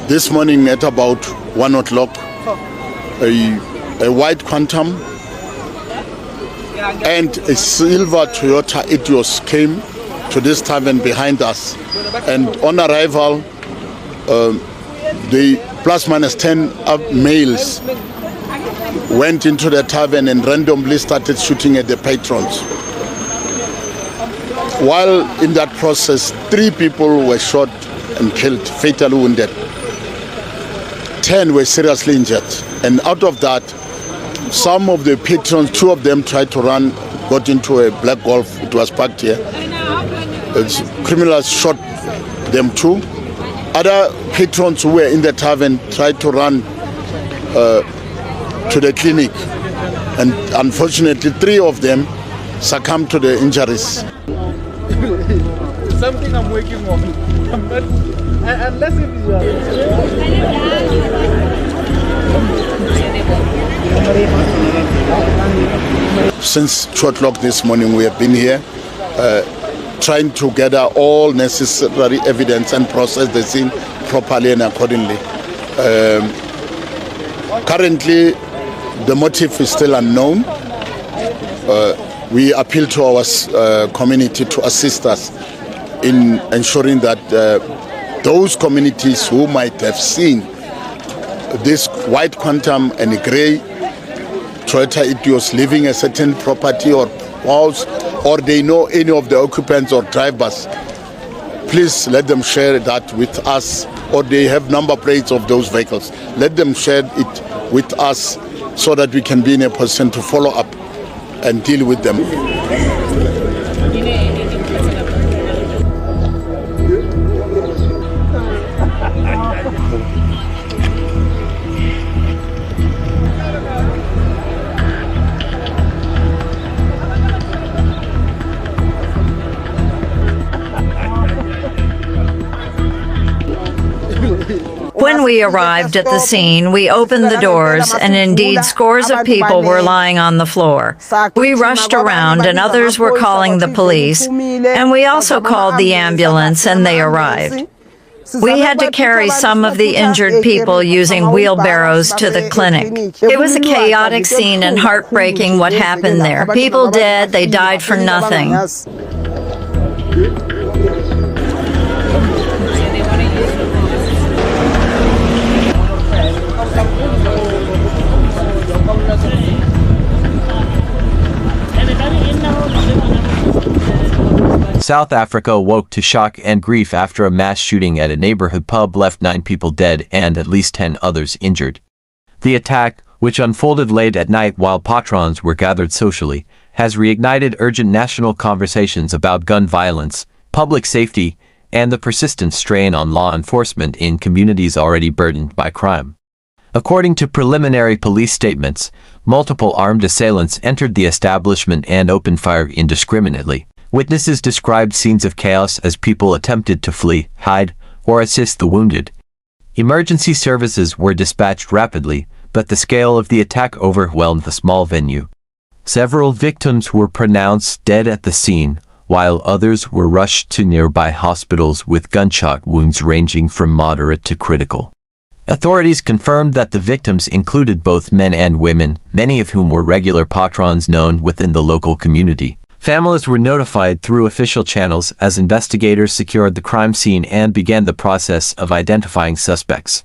This morning at about 1 o'clock, a white Quantum and a silver Toyota Etios came to this tavern behind us. And on arrival, the plus minus 10 males went into the tavern and randomly started shooting at the patrons. While in that process, 3 people were shot and killed, fatally wounded. 10 were seriously injured. And out of that, some of the patrons, 2 of them tried to run, got into a black Golf. It was parked here. Criminals shot them too. Other patrons who were in the tavern tried to run to the clinic. And unfortunately, 3 of them succumbed to the injuries. Something I'm working on. Unless it is Since 2 o'clock this morning, we have been here trying to gather all necessary evidence and process the scene properly and accordingly. Currently, the motive is still unknown. We appeal to our community to assist us in ensuring that those communities who might have seen this white Quantum and a grey Toyota Etios leaving a certain property or house, or they know any of the occupants or drivers, please let them share that with us, or they have number plates of those vehicles. Let them share it with us so that we can be in a position to follow up and deal with them. When we arrived at the scene, we opened the doors, and indeed scores of people were lying on the floor. We rushed around, and others were calling the police, and we also called the ambulance, and they arrived. We had to carry some of the injured people using wheelbarrows to the clinic. It was a chaotic scene and heartbreaking what happened there. People dead, they died for nothing. South Africa woke to shock and grief after a mass shooting at a neighborhood pub left 9 people dead and at least 10 others injured. The attack, which unfolded late at night while patrons were gathered socially, has reignited urgent national conversations about gun violence, public safety, and the persistent strain on law enforcement in communities already burdened by crime. According to preliminary police statements, multiple armed assailants entered the establishment and opened fire indiscriminately. Witnesses described scenes of chaos as people attempted to flee, hide, or assist the wounded. Emergency services were dispatched rapidly, but the scale of the attack overwhelmed the small venue. Several victims were pronounced dead at the scene, while others were rushed to nearby hospitals with gunshot wounds ranging from moderate to critical. Authorities confirmed that the victims included both men and women, many of whom were regular patrons known within the local community. Families were notified through official channels as investigators secured the crime scene and began the process of identifying suspects.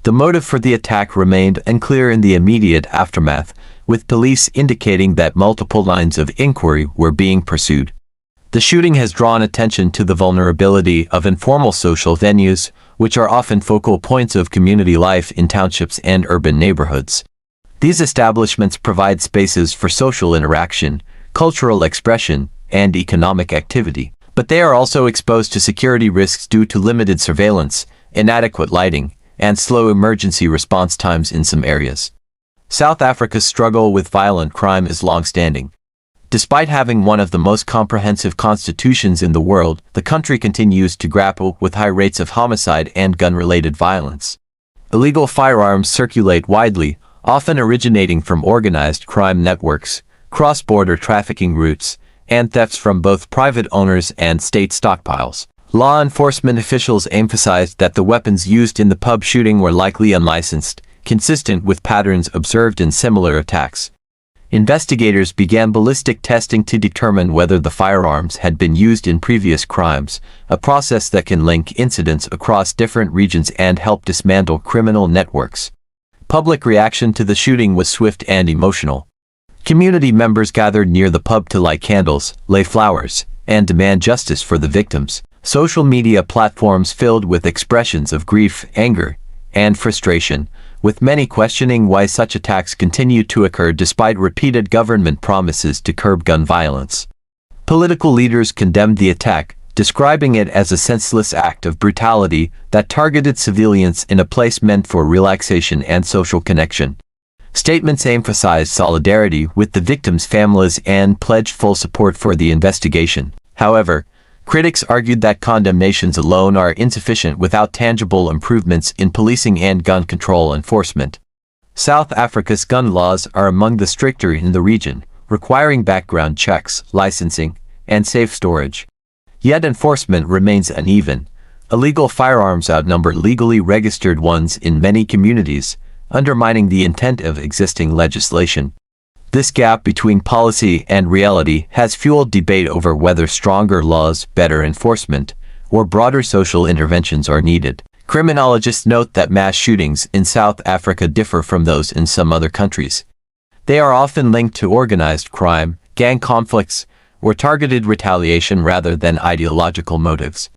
The motive for the attack remained unclear in the immediate aftermath, with police indicating that multiple lines of inquiry were being pursued. The shooting has drawn attention to the vulnerability of informal social venues, which are often focal points of community life in townships and urban neighborhoods. These establishments provide spaces for social interaction, cultural expression, and economic activity, but they are also exposed to security risks due to limited surveillance, inadequate lighting, and slow emergency response times in some areas. South Africa's struggle with violent crime is long-standing. Despite having one of the most comprehensive constitutions in the world, the country continues to grapple with high rates of homicide and gun-related violence. Illegal firearms circulate widely, often originating from organized crime networks, cross-border trafficking routes, and thefts from both private owners and state stockpiles. Law enforcement officials emphasized that the weapons used in the pub shooting were likely unlicensed, consistent with patterns observed in similar attacks. Investigators began ballistic testing to determine whether the firearms had been used in previous crimes, a process that can link incidents across different regions and help dismantle criminal networks. Public reaction to the shooting was swift and emotional. Community members gathered near the pub to light candles, lay flowers, and demand justice for the victims. Social media platforms filled with expressions of grief, anger, and frustration, with many questioning why such attacks continue to occur despite repeated government promises to curb gun violence. Political leaders condemned the attack, describing it as a senseless act of brutality that targeted civilians in a place meant for relaxation and social connection. Statements emphasized solidarity with the victims' families and pledged full support for the investigation. However, critics argued that condemnations alone are insufficient without tangible improvements in policing and gun control enforcement. South Africa's gun laws are among the stricter in the region, requiring background checks, licensing, and safe storage. Yet enforcement remains uneven. Illegal firearms outnumber legally registered ones in many communities, undermining the intent of existing legislation. This gap between policy and reality has fueled debate over whether stronger laws, better enforcement, or broader social interventions are needed. Criminologists note that mass shootings in South Africa differ from those in some other countries. They are often linked to organized crime, gang conflicts, or targeted retaliation rather than ideological motives.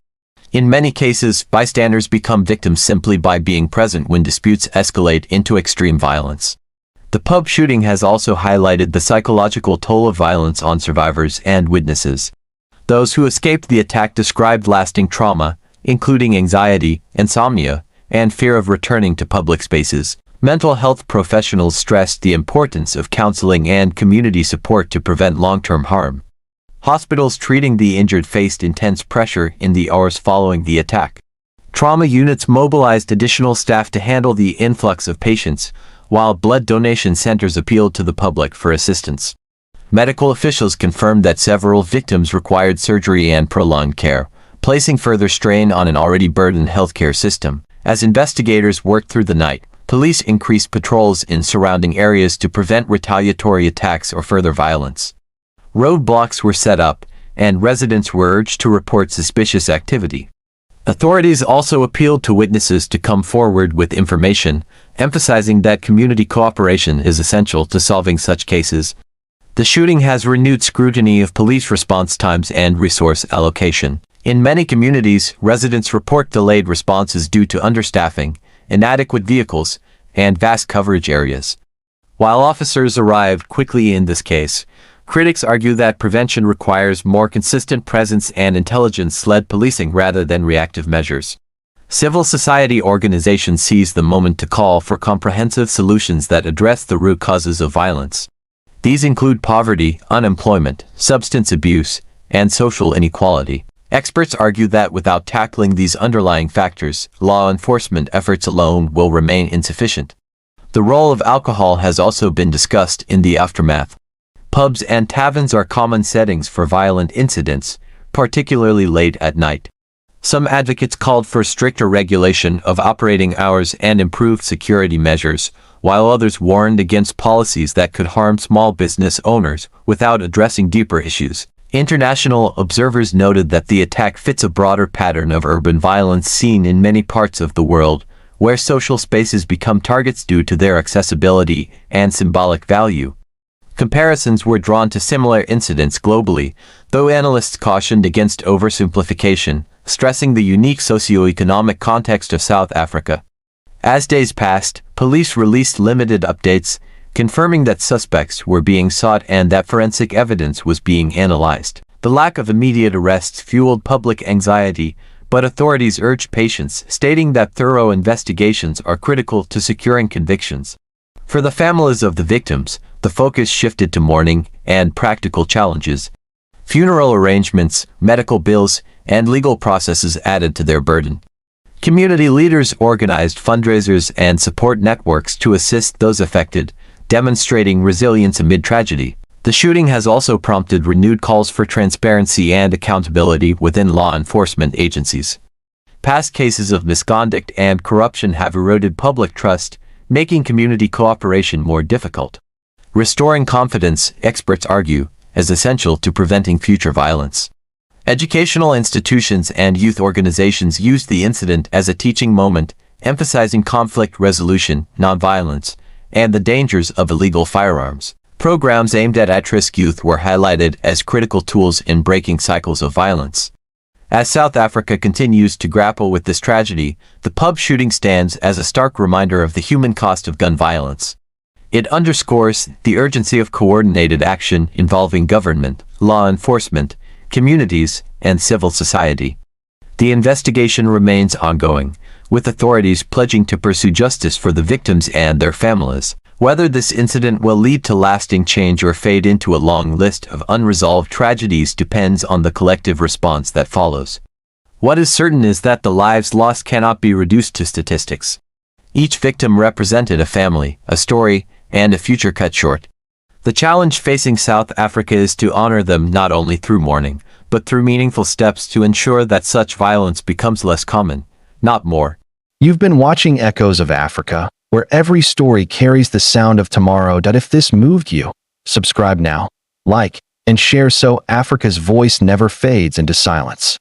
In many cases, bystanders become victims simply by being present when disputes escalate into extreme violence. The pub shooting has also highlighted the psychological toll of violence on survivors and witnesses. Those who escaped the attack described lasting trauma, including anxiety, insomnia, and fear of returning to public spaces. Mental health professionals stressed the importance of counseling and community support to prevent long-term harm. Hospitals treating the injured faced intense pressure in the hours following the attack. Trauma units mobilized additional staff to handle the influx of patients, while blood donation centers appealed to the public for assistance. Medical officials confirmed that several victims required surgery and prolonged care, placing further strain on an already burdened healthcare system. As investigators worked through the night, police increased patrols in surrounding areas to prevent retaliatory attacks or further violence. Roadblocks were set up, and residents were urged to report suspicious activity. Authorities also appealed to witnesses to come forward with information, emphasizing that community cooperation is essential to solving such cases. The shooting has renewed scrutiny of police response times and resource allocation. In many communities, residents report delayed responses due to understaffing, inadequate vehicles, and vast coverage areas. While officers arrived quickly in this case, critics argue that prevention requires more consistent presence and intelligence-led policing rather than reactive measures. Civil society organizations seized the moment to call for comprehensive solutions that address the root causes of violence. These include poverty, unemployment, substance abuse, and social inequality. Experts argue that without tackling these underlying factors, law enforcement efforts alone will remain insufficient. The role of alcohol has also been discussed in the aftermath. Pubs and taverns are common settings for violent incidents, particularly late at night. Some advocates called for stricter regulation of operating hours and improved security measures, while others warned against policies that could harm small business owners without addressing deeper issues. International observers noted that the attack fits a broader pattern of urban violence seen in many parts of the world, where social spaces become targets due to their accessibility and symbolic value. Comparisons were drawn to similar incidents globally, though analysts cautioned against oversimplification, stressing the unique socio-economic context of South Africa. As days passed, police released limited updates, confirming that suspects were being sought and that forensic evidence was being analyzed. The lack of immediate arrests fueled public anxiety, but authorities urged patience, stating that thorough investigations are critical to securing convictions. For the families of the victims, the focus shifted to mourning and practical challenges. Funeral arrangements, medical bills, and legal processes added to their burden. Community leaders organized fundraisers and support networks to assist those affected, demonstrating resilience amid tragedy. The shooting has also prompted renewed calls for transparency and accountability within law enforcement agencies. Past cases of misconduct and corruption have eroded public trust, making community cooperation more difficult. Restoring confidence, experts argue, is essential to preventing future violence. Educational institutions and youth organizations used the incident as a teaching moment, emphasizing conflict resolution, nonviolence, and the dangers of illegal firearms. Programs aimed at at-risk youth were highlighted as critical tools in breaking cycles of violence. As South Africa continues to grapple with this tragedy, the pub shooting stands as a stark reminder of the human cost of gun violence. It underscores the urgency of coordinated action involving government, law enforcement, communities, and civil society. The investigation remains ongoing, with authorities pledging to pursue justice for the victims and their families. Whether this incident will lead to lasting change or fade into a long list of unresolved tragedies depends on the collective response that follows. What is certain is that the lives lost cannot be reduced to statistics. Each victim represented a family, a story, and a future cut short. The challenge facing South Africa is to honor them not only through mourning, but through meaningful steps to ensure that such violence becomes less common, not more. You've been watching Echoes of Africa, where every story carries the sound of tomorrow. If this moved you, subscribe now, like, and share so Africa's voice never fades into silence.